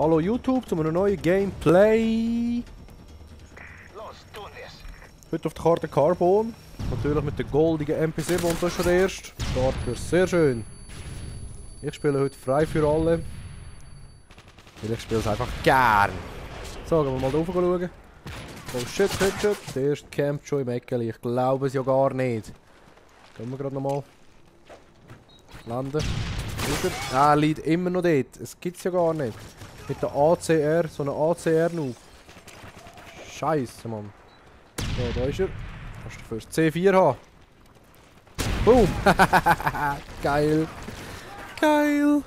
Hallo YouTube zu einem neuen Gameplay. Heute auf der Karte Carbon. Natürlich mit der goldigen MP7 und das ist schon der erste. Starter, sehr schön. Ich spiele heute frei für alle. Weil ich spiele es einfach gern. So, gehen wir mal da rauf schauen. Oh shit, shit. Der erste campt schon im Eckeli. Ich glaube es ja gar nicht. Gehen wir gerade nochmal. Landen. Ah, liegt immer noch dort. Es gibt es ja gar nicht. Mit der ACR, so eine ACR-Noob. Scheiße, Mann. So, da ist er. Kannst du first C4 haben. Boom! Geil. Geil.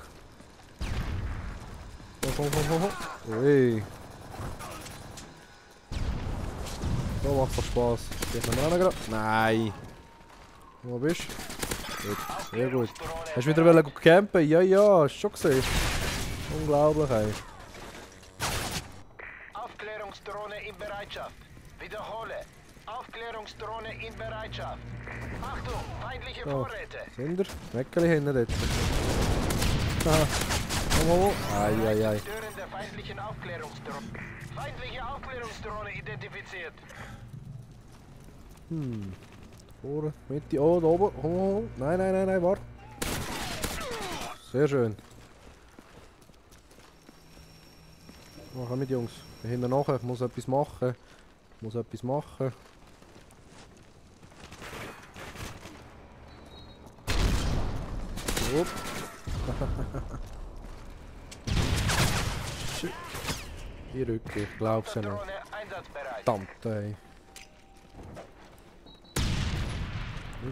Ui. So macht doch Spaß. Geht noch mal gerade. Nein. Wo bist du? Gut. Sehr gut. Hast du wieder campen? Ja, ja, hast du schon gesehen. Unglaublich, ey. Aufklärungsdrohne in Bereitschaft. Wiederhole. Aufklärungsdrohne in Bereitschaft. Achtung, feindliche Vorräte. Sind wir? Meckeli hinten dort. Haha. Oh. Ai. Stören der feindlichen Aufklärungsdrohne. Feindliche Aufklärungsdrohne identifiziert. Vorne, Mitte, oh, da oben. Oh. Nein, warte. Sehr schön. Oh, komm mit, Jungs. Hinten nachher. Ich muss etwas machen. Upp. Shit. Die Rücke, ich glaub's ja nicht. Verdammt, ey.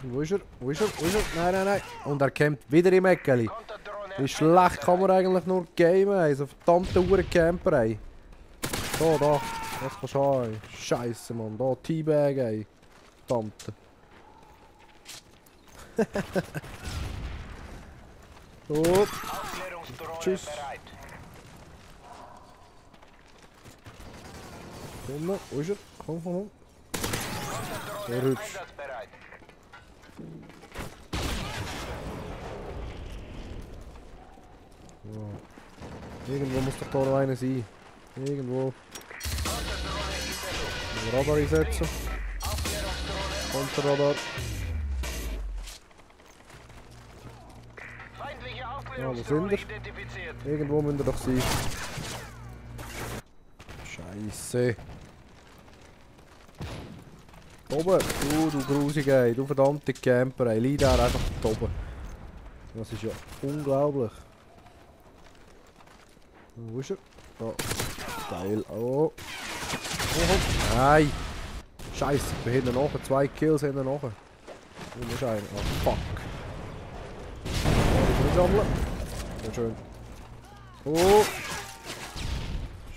Wo ist er? Nein. Und er kämpft wieder im Eckeli. Wie schlecht kann man eigentlich nur gamen, ey. So verdammte Camper, ey. So, da. Das kannst du haben, ey. Scheisse, Mann. Da, Teabag, ey. Verdammte. So. Tschüss. Komm, wo ist er? Komm. Sehr hübsch. So. Irgendwo muss doch da noch einer sein. Irgendwo. Den Radar einsetzen. Konterradar. Ja, wo sind wir? Irgendwo müssen wir doch sein. Scheiße. Oben. Du grusige, ey. Du verdammte Camper, ey. Liegt da einfach da oben. Das ist ja unglaublich. Wo ist er? Da. Geil. Oh. Nein. Scheiße, ich bin hinten nachher. 2 Kills hinten nachher. Wo ist einer? Oh, fuck. Sammeln. Sehr schön. Oh.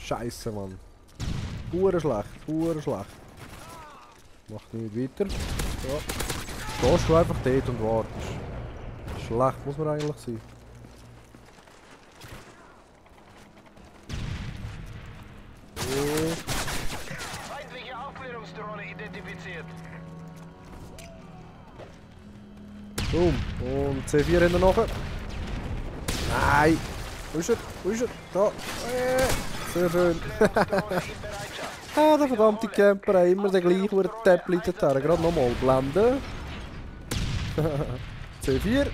Scheiße, Mann. Hure schlecht. Macht nicht weiter. So. Stehst du einfach dort und wartest. Schlecht muss man eigentlich sein. Oh. Feindliche Aufklärungsdrohne identifiziert. Boom. Und C4 hinten nachher. Nein! Wo ist er? Da! Sehr schön! Ah, der verdammte Camper, ey. Immer der gleiche, wo der Tab liegt da. Gerade nochmal blenden. C4.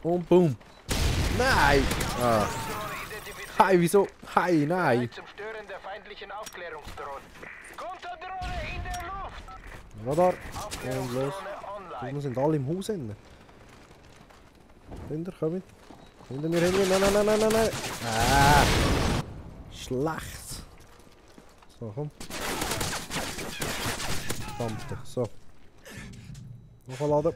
Und boom! Nein! Ah. Hi, wieso? Hi, nein! Zum Stören der feindlichen Aufklärungsdrohne. Konterdrohne in der Luft. Radar. Und los. Wir sind alle im Haus hinten. Hinter, komm mit. Hinter mir. Nein. Ah. Schlecht. So, komm. Verdammte. So. Noch ein Laden.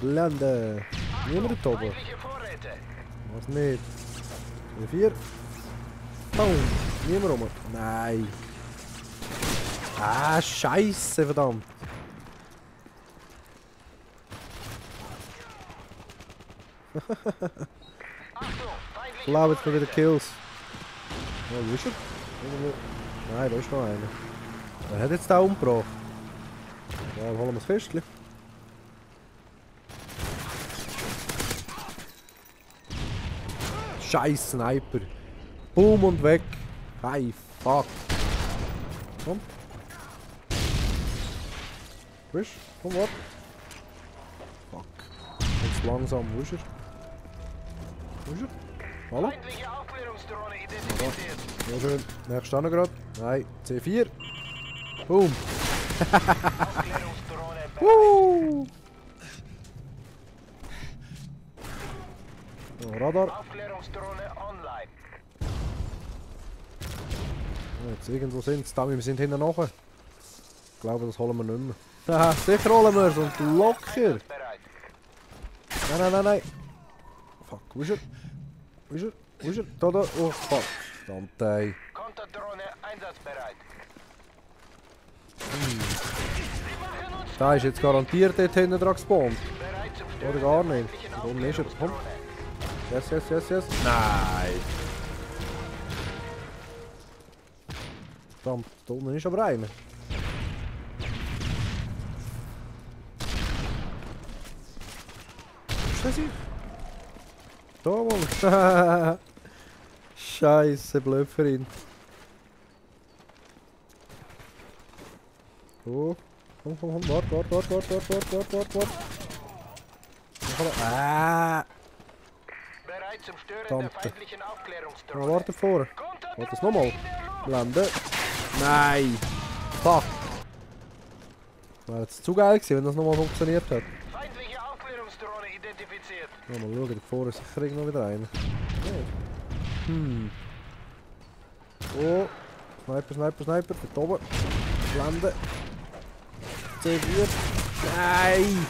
Blende. Niemand da oben. Was nicht? 4. Boom. Niemand rum. Nein. Ah, Scheiße, verdammt. Ich glaube jetzt mal wieder Kills. Oh, wo ist er? Nein, da ist noch einer. Wer hat jetzt da umgebracht? Ja, holen wir das Festchen. Scheiß Sniper. Boom und weg. Hey, fuck. Komm. Wisch, komm, warte. Fuck. Jetzt langsam, wo ist er? Wo ist er? Hallo? Feindliche Aufklärungsdrohne identifiziert. Sehr schön. Nächster noch gerade. Nein, C4. Boom. Aufklärungsdrohne Woo. So, Radar. Aufklärungsdrohne online. Jetzt irgendwo sind sie. Wir sind hinten nachher. Ich glaube, das holen wir nicht mehr. Haha, sicher holen wir es und locker. Bereit. Nein, nein, nein, nein. Fuck, wo ist er? Wo ist er? Wo ist er? Da, da. Oh, fuck. Verdammt, ey. Konterdrohne einsatzbereit. Da ist jetzt garantiert dort hinten dran gespawnt. Bereit zum Oder Stören gar der nicht. feindlichen Warum ist er? Komm. Aufklärungsdrohne. Yes, yes, yes, yes. Nein. Verdammt, da unten ist aber einer. Ist das ich? Da mal. Scheiße, Blöfferin. Oh. Komm, komm, komm. Warte. Ah. Bereit zum Stören der Verdammte. feindlichen Oh, Aufklärungsdrohne. warte vorne. Konterdrohne Warte, das nochmal. in der Luft. Blende. Nein. Fuck. Wäre jetzt zu geil gewesen, wenn das nochmal funktioniert hat. Feindliche Aufklärungsdrohne identifiziert. Ja, mal schauen, da vorne ist sicher irgendwo wieder einer. Oh. Sniper. Dort oben. Blende. C4. Nein.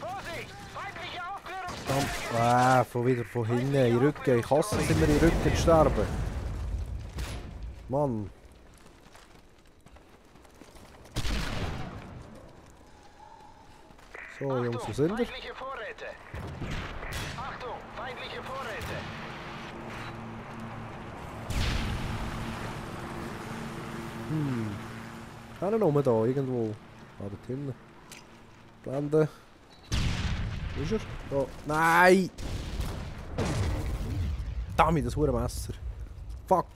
Vorsicht! Feindliche Aufklärungsdrohne. Ah, von hinten, in den Rücken. Ich hasse es immer, in den Rücken zu sterben. Mann. So, Jungs, wo sind wir? Feindliche Vorräte. Achtung, feindliche Vorräte. Keiner rum da, irgendwo. Ah, dort hinten. Blende. Wo ist er? Da. Nein! Damit, das hure Messer. Fuck.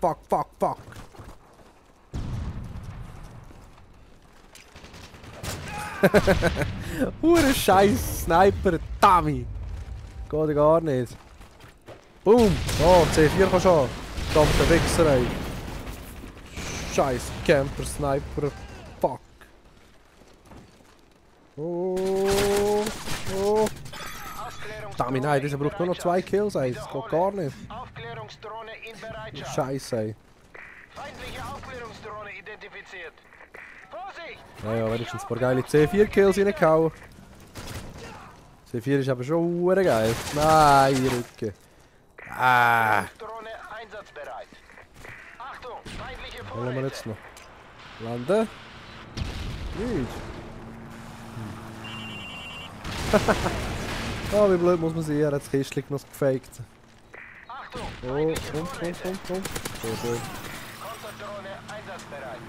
Hure Scheiß Sniper, Dummy. Geht ja gar nicht. Boom! Oh, C4 kannst du an. Verdammte Wichser, ey. Scheiß Camper Sniper. Fuck. Oh. Dummy, nein, dieser braucht nur noch 2 Kills, ey. Das geht gar nicht. Aufklärungsdrohne in Bereitschaft. Scheiße, ey. Feindliche Aufklärungsdrohne identifiziert. Vorsicht! Naja, wenigstens ein paar geile C4-Kills reingehauen. C4 ist aber schon hure geil. Nein, Rücken. Ah. Drohne einsatzbereit. Achtung, feindliche Was wollen wir Vorräte. jetzt noch? Landen? Nicht. Ah, wie blöd muss man sein, er hat das Kistchen noch gefaked. Achtung, Oh, feindliche komm. Vorräte. Sehr schön. Konterdrohne einsatzbereit.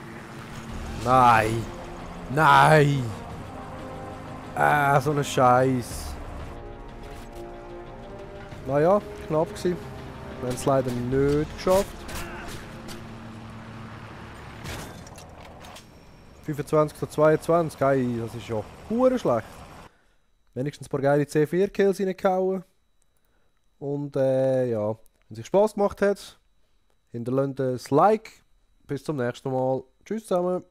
Nein! Ah, so ein Scheiß. Naja, knapp gewesen. Wir haben es leider nicht geschafft. 25 zu 22, ey, das ist ja hure schlecht. Wenigstens ein paar geile C4-Kills reingehauen. Und ja, wenn es euch Spass gemacht hat, hinterlasst ein Like. Bis zum nächsten Mal. Tschüss zusammen.